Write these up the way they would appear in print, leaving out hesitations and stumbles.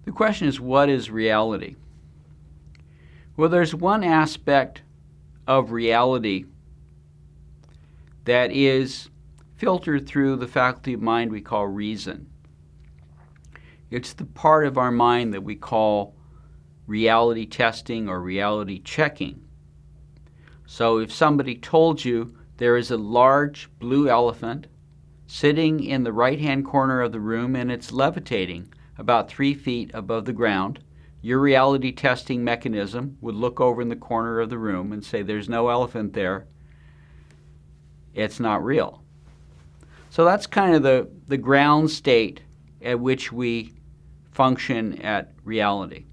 The question is, what is reality? Well, there's one aspect of reality that is filtered through the faculty of mind we call reason. It's the part of our mind that we call reality testing or reality checking. So if somebody told you there is a large blue elephant sitting in the right-hand corner of the room and it's levitating about 3 feet above the ground, your reality testing mechanism would look over in the corner of the room and say, there's no elephant there. It's not real. So that's kind of the ground state at which we function at reality.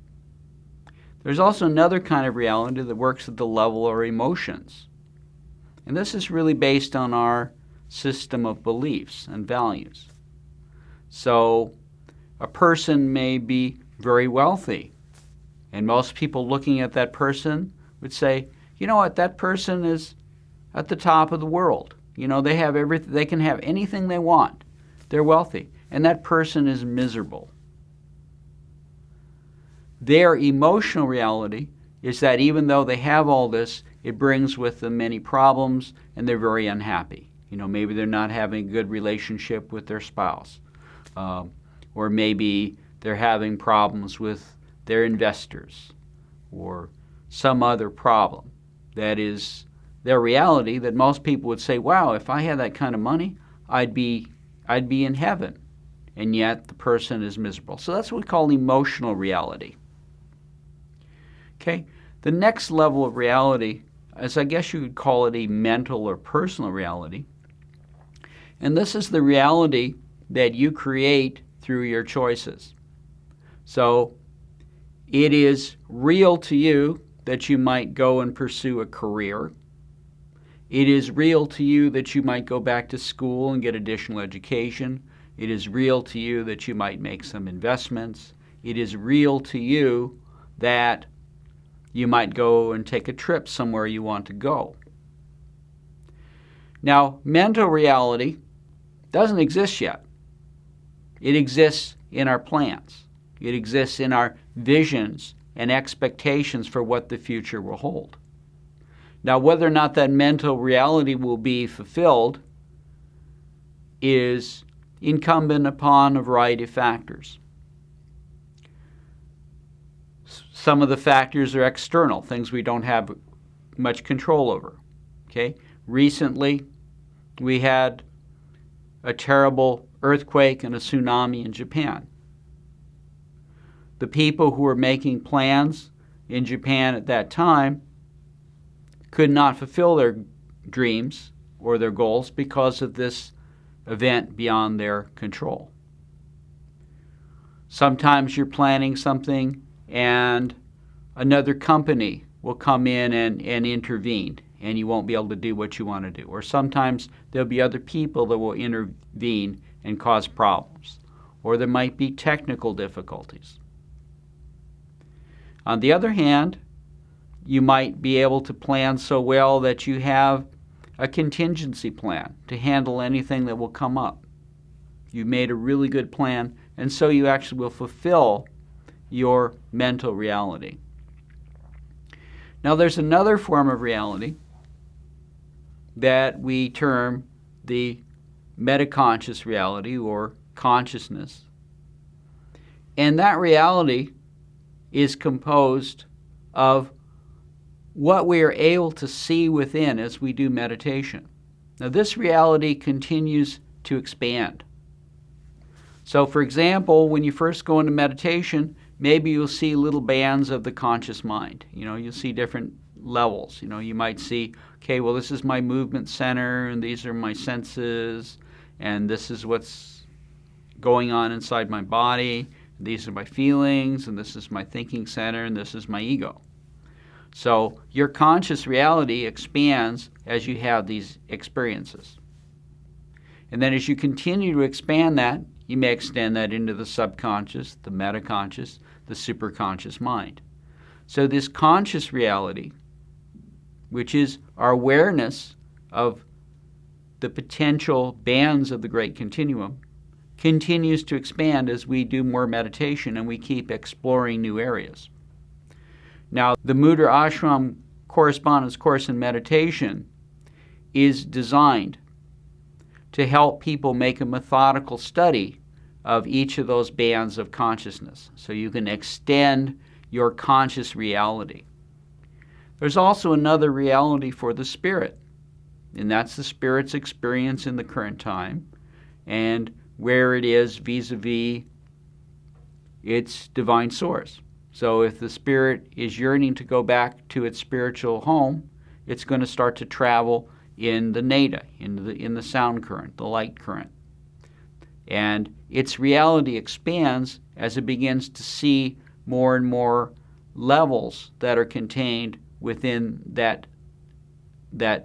There's also another kind of reality that works at the level of our emotions. And this is really based on our system of beliefs and values. So a person may be very wealthy, and most people looking at that person would say, you know what, that person is at the top of the world. You know, they have everything, they can have anything they want. They're wealthy, and that person is miserable. Their emotional reality is that even though they have all this, it brings with them many problems, and they're very unhappy. You know, maybe they're not having a good relationship with their spouse, or maybe they're having problems with their investors, or some other problem that is their reality that most people would say, wow, if I had that kind of money, I'd be in heaven. And yet the person is miserable. So that's what we call emotional reality. Okay, the next level of reality is, I guess you could call it a mental or personal reality. And this is the reality that you create through your choices. So it is real to you that you might go and pursue a career. It is real to you that you might go back to school and get additional education. It is real to you that you might make some investments. It is real to you that you might go and take a trip somewhere you want to go. Now, mental reality doesn't exist yet. It exists in our plans. It exists in our visions and expectations for what the future will hold. Now, whether or not that mental reality will be fulfilled is incumbent upon a variety of factors. Some of the factors are external, things we don't have much control over. Okay? Recently, we had a terrible earthquake and a tsunami in Japan. The people who were making plans in Japan at that time could not fulfill their dreams or their goals because of this event beyond their control. Sometimes you're planning something and another company will come in and intervene, and you won't be able to do what you want to do. Or sometimes there'll be other people that will intervene and cause problems. Or there might be technical difficulties. On the other hand, you might be able to plan so well that you have a contingency plan to handle anything that will come up. You've made a really good plan, and so you actually will fulfill your mental reality. Now, there's another form of reality that we term the metaconscious reality or consciousness. And that reality is composed of what we are able to see within as we do meditation. Now, this reality continues to expand. So, for example, when you first go into meditation, maybe you'll see little bands of the conscious mind. You know, you'll see different levels. You know, you might see, okay, well, this is my movement center, and these are my senses, and this is what's going on inside my body. These are my feelings, and this is my thinking center, and this is my ego. So your conscious reality expands as you have these experiences. And then as you continue to expand that, you may extend that into the subconscious, the metaconscious, the superconscious mind. So this conscious reality, which is our awareness of the potential bands of the great continuum, continues to expand as we do more meditation and we keep exploring new areas. Now, the Mudrashram Correspondence Course in Meditation is designed to help people make a methodical study of each of those bands of consciousness so you can extend your conscious reality. There's also another reality for the spirit, and that's the spirit's experience in the current time and where it is vis-a-vis its divine source. So if the spirit is yearning to go back to its spiritual home, it's going to start to travel in the nada, in the sound current, the light current. And its reality expands as it begins to see more and more levels that are contained within that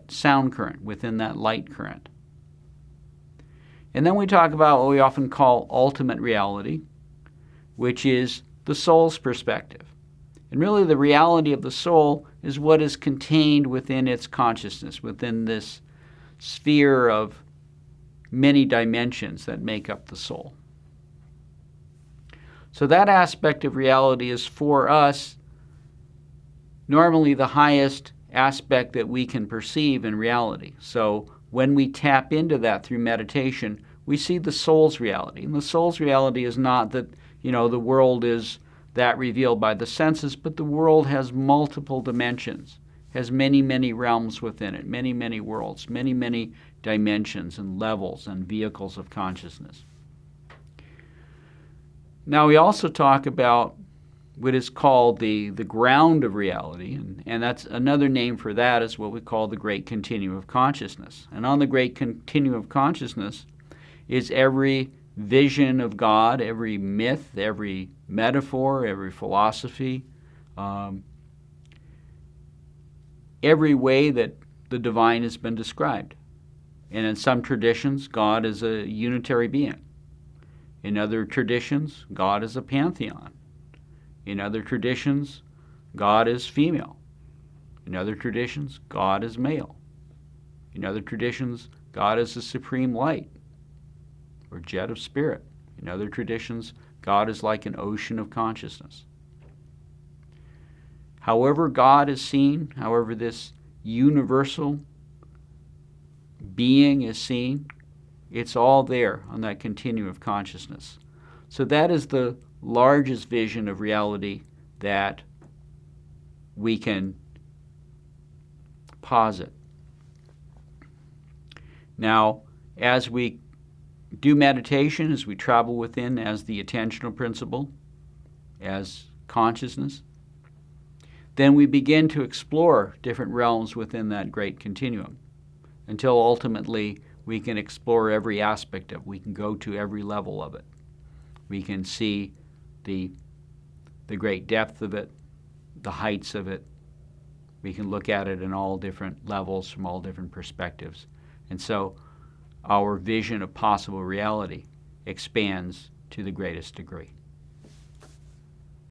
sound current, within that light current. And then we talk about what we often call ultimate reality, which is the soul's perspective. And really the reality of the soul is what is contained within its consciousness, within this sphere of many dimensions that make up the soul. So that aspect of reality is for us normally the highest aspect that we can perceive in reality. So when we tap into that through meditation, we see the soul's reality. And the soul's reality is not that, the world is that revealed by the senses, but the world has multiple dimensions, has many, many realms within it, many, many worlds, many, many dimensions and levels and vehicles of consciousness. Now we also talk about what is called the ground of reality, and that's another name for that is what we call the great continuum of consciousness. And on the great continuum of consciousness is every vision of God, every myth, every metaphor, every philosophy, every way that the divine has been described. And in some traditions, God is a unitary being. In other traditions, God is a pantheon. In other traditions, God is female. In other traditions, God is male. In other traditions, God is the supreme light or jet of spirit. In other traditions, God is like an ocean of consciousness. However God is seen, however this universal being is seen, it's all there on that continuum of consciousness. So that is the largest vision of reality that we can posit. Now, as we do meditation, as we travel within as the attentional principle, as consciousness, then we begin to explore different realms within that great continuum until ultimately we can explore every aspect of it. We can go to every level of it. We can see the great depth of it, the heights of it. We can look at it in all different levels from all different perspectives. And so our vision of possible reality expands to the greatest degree.